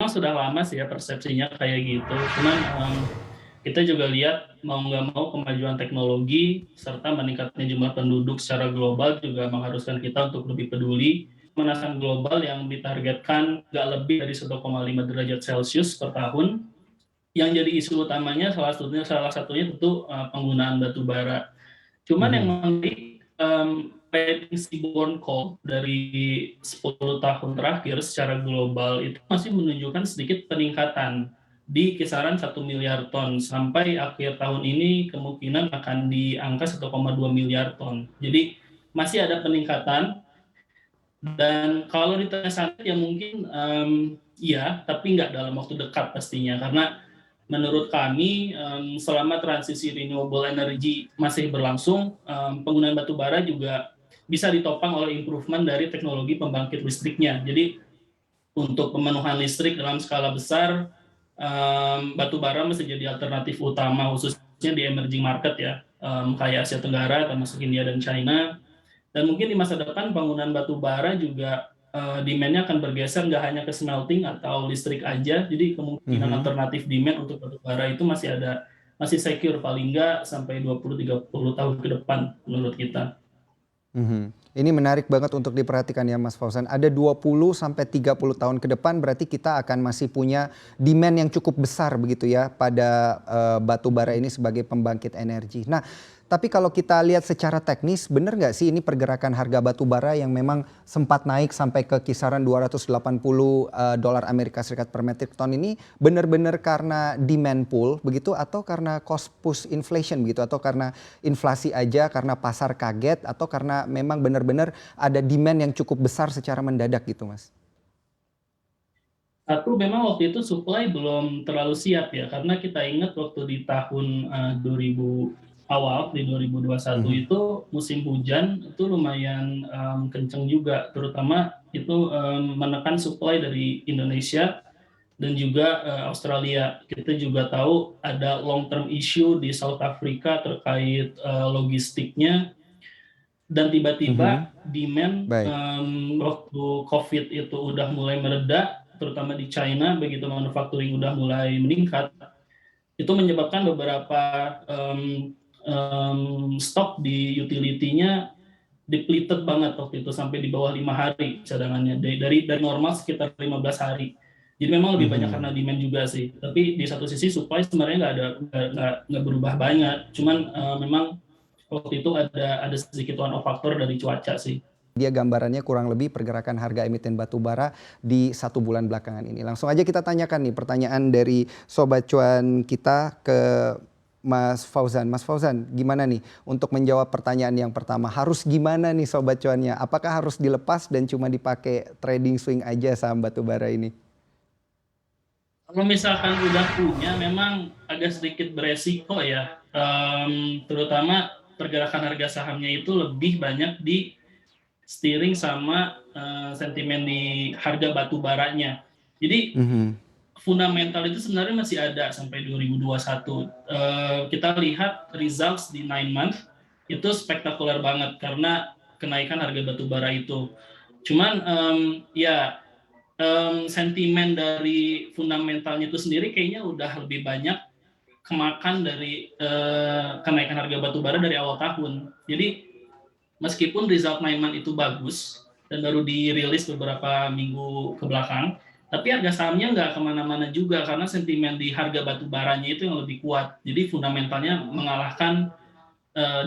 memang sudah lama sih ya persepsinya kayak gitu. Cuman, kita juga lihat mau nggak mau kemajuan teknologi serta meningkatnya jumlah penduduk secara global juga mengharuskan kita untuk lebih peduli. Pemanasan global yang ditargetkan nggak lebih dari 1,5 derajat Celcius per tahun, yang jadi isu utamanya salah satunya tentu, penggunaan batu bara. Cuman yang Mhm. menarik, prediksi seaborne coal dari 10 tahun terakhir secara global itu masih menunjukkan sedikit peningkatan di kisaran 1 miliar ton, sampai akhir tahun ini kemungkinan akan di angka 1,2 miliar ton. Jadi masih ada peningkatan dan kalau ditanya sangat ya mungkin, iya, tapi nggak dalam waktu dekat pastinya. Karena menurut kami, selama transisi renewable energy masih berlangsung, penggunaan batu bara juga bisa ditopang oleh improvement dari teknologi pembangkit listriknya. Jadi untuk pemenuhan listrik dalam skala besar, batu bara masih jadi alternatif utama khususnya di emerging market ya, kayak Asia Tenggara termasuk India dan China. Dan mungkin di masa depan penggunaan batu bara juga, demand-nya akan bergeser nggak hanya ke smelting atau listrik aja, jadi kemungkinan Mhm. alternatif demand untuk batu bara itu masih ada, masih secure paling nggak sampai 20-30 tahun ke depan menurut kita. Mhm. Ini menarik banget untuk diperhatikan ya Mas Fauzan. Ada 20 sampai 30 tahun ke depan berarti kita akan masih punya demand yang cukup besar begitu ya pada, batu bara ini sebagai pembangkit energi. Nah, tapi kalau kita lihat secara teknis benar nggak sih ini pergerakan harga batu bara yang memang sempat naik sampai ke kisaran 280, dolar Amerika Serikat per metrik ton ini benar-benar karena demand pull begitu atau karena cost push inflation begitu atau karena inflasi aja karena pasar kaget atau karena memang benar-benar ada demand yang cukup besar secara mendadak gitu, Mas? Satu memang waktu itu supply belum terlalu siap ya, karena kita ingat waktu di tahun, 2000 awal, di 2021 Mhm. itu musim hujan itu lumayan, kenceng juga, terutama itu, menekan supply dari Indonesia dan juga, Australia. Kita juga tahu ada long term issue di South Africa terkait, logistiknya dan Mhm. tiba-tiba demand, Baik. waktu Covid itu udah mulai mereda, terutama di China, begitu manufacturing udah mulai meningkat, itu menyebabkan beberapa, stok di utility-nya depleted banget waktu itu, sampai di bawah 5 hari cadangannya, dari normal sekitar 15 hari. Jadi memang lebih banyak karena Mhm. demand juga sih, tapi di satu sisi supply sebenarnya nggak berubah banyak, cuman, memang waktu itu ada sedikit one off faktor dari cuaca sih. Dia gambarannya kurang lebih pergerakan harga emiten batu bara di 1 bulan belakangan ini. Langsung aja kita tanyakan nih pertanyaan dari sobat cuan kita ke Mas Fauzan. Mas Fauzan, gimana nih untuk menjawab pertanyaan yang pertama, harus gimana nih sobat cuannya? Apakah harus dilepas dan cuma dipakai trading swing aja saham batu bara ini? Kalau misalkan udah punya memang agak sedikit beresiko ya, terutama pergerakan harga sahamnya itu lebih banyak di-steering sama, sentimen di harga batu baranya. Jadi Mhm. fundamental itu sebenarnya masih ada sampai 2021. Kita lihat results di 9 month itu spektakuler banget karena kenaikan harga batu bara itu. Cuman, ya, sentimen dari fundamentalnya itu sendiri kayaknya udah lebih banyak kemakan dari, kenaikan harga batu bara dari awal tahun. Jadi meskipun result Naiman itu bagus dan baru dirilis beberapa minggu ke belakang, tapi harga sahamnya nggak kemana-mana juga karena sentimen di harga batu baranya itu yang lebih kuat. Jadi fundamentalnya mengalahkan,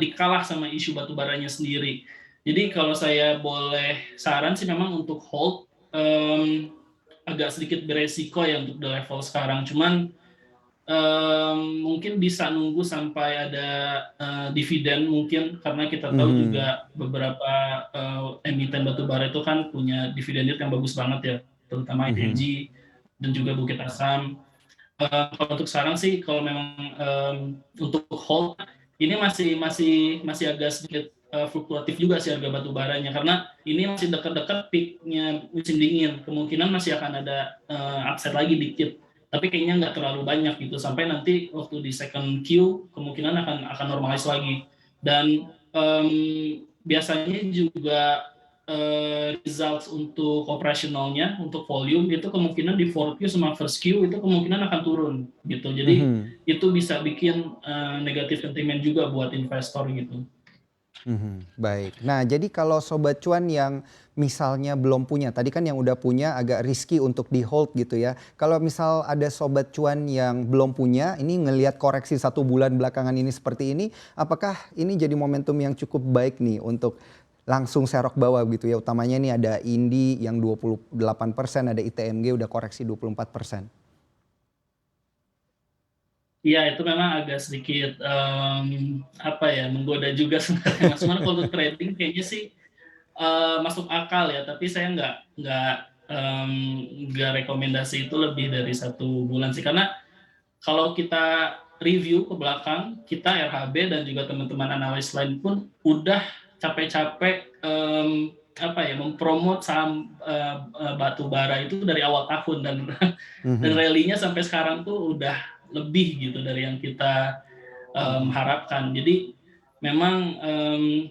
dikalah sama isu batu baranya sendiri. Jadi kalau saya boleh saran sih memang untuk hold, agak sedikit beresiko ya untuk di level sekarang. Cuman, mungkin bisa nunggu sampai ada, dividen mungkin karena kita tahu Mhm. juga beberapa, emiten batubara itu kan punya dividen yield yang bagus banget ya, terutama Mhm. ING dan juga Bukit Asam. Kalau untuk sekarang sih kalau memang, untuk hold ini masih agak sedikit, fluktuatif juga sih harga batu baranya karena ini masih dekat-dekat peak-nya musim dingin, kemungkinan masih akan ada, upside lagi dikit, tapi kayaknya nggak terlalu banyak gitu, sampai nanti waktu di second Q kemungkinan akan normalize lagi dan, biasanya juga results untuk operasionalnya, untuk volume itu kemungkinan di 4Q sama first Q itu kemungkinan akan turun gitu. Jadi Mhm. itu bisa bikin negatif sentimen juga buat investor gitu. Baik. Nah, jadi kalau sobat cuan yang misalnya belum punya, tadi kan yang udah punya agak risky untuk di-hold gitu ya. Kalau misal ada sobat cuan yang belum punya, ini ngelihat koreksi 1 bulan belakangan ini seperti ini, apakah ini jadi momentum yang cukup baik nih untuk langsung serok bawah gitu ya? Utamanya nih ada INDI yang 28%, ada ITMG udah koreksi 24%. Iya, itu memang agak sedikit, apa ya, menggoda juga sebenarnya Mas, cuman kalau untuk trading kayaknya sih, masuk akal ya, tapi saya nggak rekomendasi itu lebih dari 1 bulan sih. Karena kalau kita review ke belakang, kita RHB dan juga teman-teman analis lain pun udah capek-capek, apa ya, mempromot saham, batu bara itu dari awal tahun dan dan Mhm, rally-nya sampai sekarang tuh udah lebih gitu dari yang kita mhm, harapkan. Jadi memang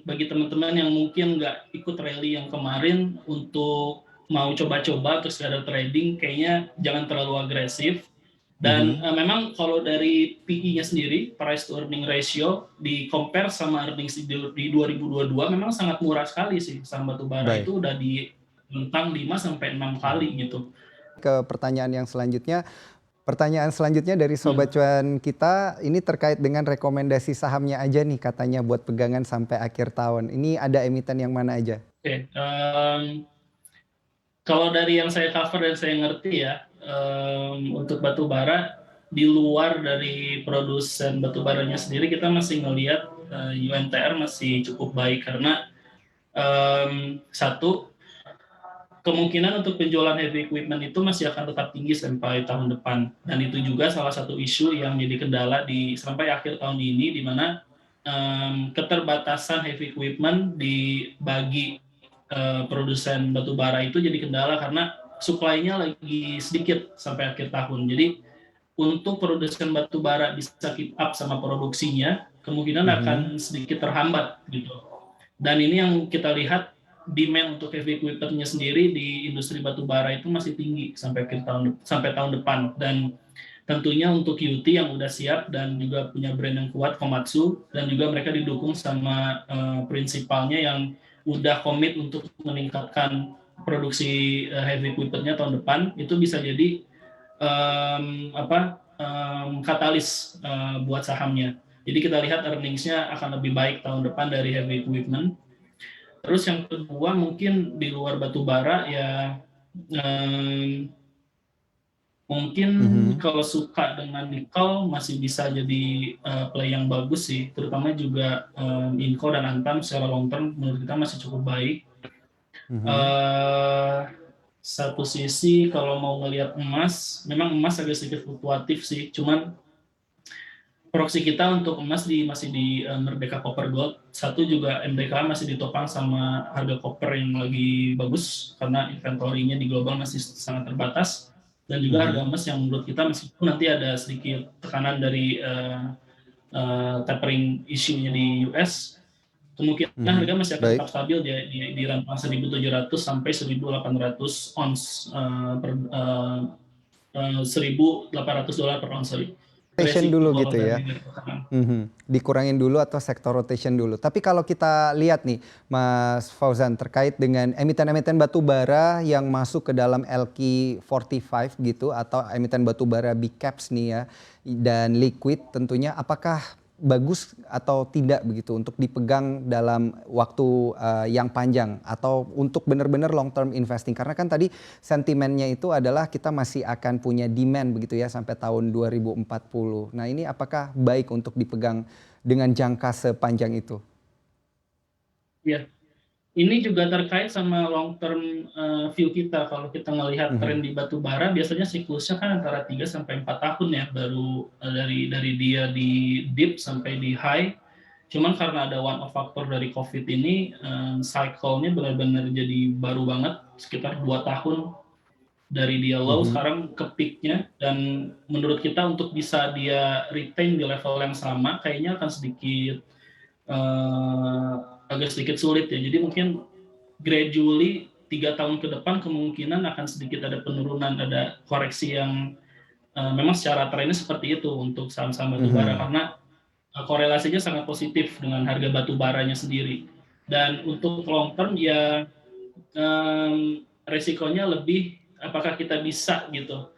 bagi teman-teman yang mungkin nggak ikut rally yang kemarin untuk mau coba-coba terus ada trading, kayaknya jangan terlalu agresif. Dan mhm. memang kalau dari PE-nya sendiri, price to earning ratio, di compare sama earnings di 2022 memang sangat murah sekali sih. Saham batubara Baik. itu udah di rentang 5 sampai 6 Mhm. kali gitu. Ke pertanyaan yang selanjutnya. Pertanyaan selanjutnya dari sobat Hmm. cuan kita, ini terkait dengan rekomendasi sahamnya aja nih katanya buat pegangan sampai akhir tahun. Ini ada emiten yang mana aja? Oke, kalau dari yang saya cover dan saya ngerti ya, untuk batu bara, di luar dari produsen batu baranya sendiri, kita masih ngelihat, UNTR masih cukup baik karena, satu, kemungkinan untuk penjualan heavy equipment itu masih akan tetap tinggi sampai tahun depan, dan itu juga salah satu isu yang jadi kendala sampai akhir tahun ini, di mana, keterbatasan heavy equipment dibagi produsen batu bara itu jadi kendala karena supply-nya lagi sedikit sampai akhir tahun. Jadi untuk produsen batu bara bisa keep up sama produksinya, kemungkinan Mhm, akan sedikit terhambat gitu. Dan ini yang kita lihat, demand untuk heavy equipment-nya sendiri di industri batu bara itu masih tinggi sampai tahun depan. Dan tentunya untuk QT yang udah siap dan juga punya brand yang kuat, Komatsu, dan juga mereka didukung sama prinsipalnya yang udah komit untuk meningkatkan produksi heavy equipment-nya tahun depan, itu bisa jadi katalis buat sahamnya. Jadi kita lihat earnings-nya akan lebih baik tahun depan dari heavy equipment. Terus yang kedua mungkin di luar batu bara ya, um, mungkin mhm. kalau suka dengan nikel masih bisa jadi play yang bagus sih, terutama juga Inco dan Antam secara long term menurut kita masih cukup baik. Mhm. Eh, Satu sisi kalau mau ngelihat emas, memang emas agak sedikit fluktuatif sih, cuman proxy kita untuk emas masih di Merdeka Copper Gold. Satu juga MDK masih ditopang sama harga copper yang lagi bagus karena inventory-nya di global masih sangat terbatas, dan juga harga Mhm. emas yang menurut kita meskipun nanti ada sedikit tekanan dari tapering isunya di US, kemungkinan harga Mhm. masih akan Baik. tetap stabil di rentang 1.700 sampai 1.800 ons $1.800 per ons, sorry. Rotation Resiko dulu kalau gitu ya? dari tekanan. Dikurangin dulu atau sektor rotation dulu. Tapi kalau kita lihat nih, Mas Fauzan, terkait dengan emiten-emiten batu bara yang masuk ke dalam LQ45 gitu atau emiten batu bara big caps nih ya, dan liquid tentunya, apakah bagus atau tidak begitu untuk dipegang dalam waktu, yang panjang atau untuk benar-benar long term investing? Karena kan tadi sentimennya itu adalah kita masih akan punya demand begitu ya sampai tahun 2040. Nah, ini apakah baik untuk dipegang dengan jangka sepanjang itu? Iya, ini juga terkait sama long term view kita. Kalau kita ngelihat tren Mhm, di batu bara biasanya siklusnya kan antara 3 sampai 4 tahun ya, baru dari dia di dip sampai di high. Cuman karena ada one off factor dari Covid ini, cycle-nya benar-benar jadi baru banget, sekitar 2 tahun dari dia low mhm. sekarang ke peak-nya, dan menurut kita untuk bisa dia retain di level yang sama kayaknya akan sedikit, eee, agak sedikit sulit ya. Jadi mungkin gradually 3 tahun ke depan kemungkinan akan sedikit ada penurunan, ada koreksi yang memang secara trennya seperti itu untuk saham-saham batubara Mhm. karena korelasinya sangat positif dengan harga batu baranya sendiri. Dan untuk long term ya resikonya lebih apakah kita bisa gitu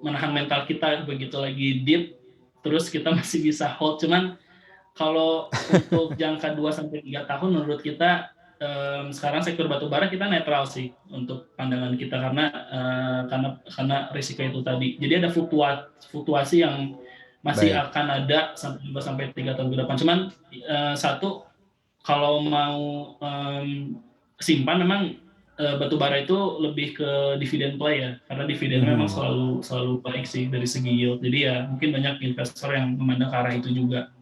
menahan mental kita begitu lagi dip, terus kita masih bisa hold. Cuman kalau untuk jangka 2 sampai 3 tahun menurut kita sekarang sektor batubara kita netral sih untuk pandangan kita karena risiko itu tadi. Jadi ada fluktuasi yang masih Baik. akan ada sampai 2 sampai 3 tahun ke depan. Cuman satu kalau mau simpan memang batubara itu lebih ke dividen play ya, karena dividennya memang Mhm. selalu baik sih dari segi yield. Jadi ya mungkin banyak investor yang memandang ke arah itu juga.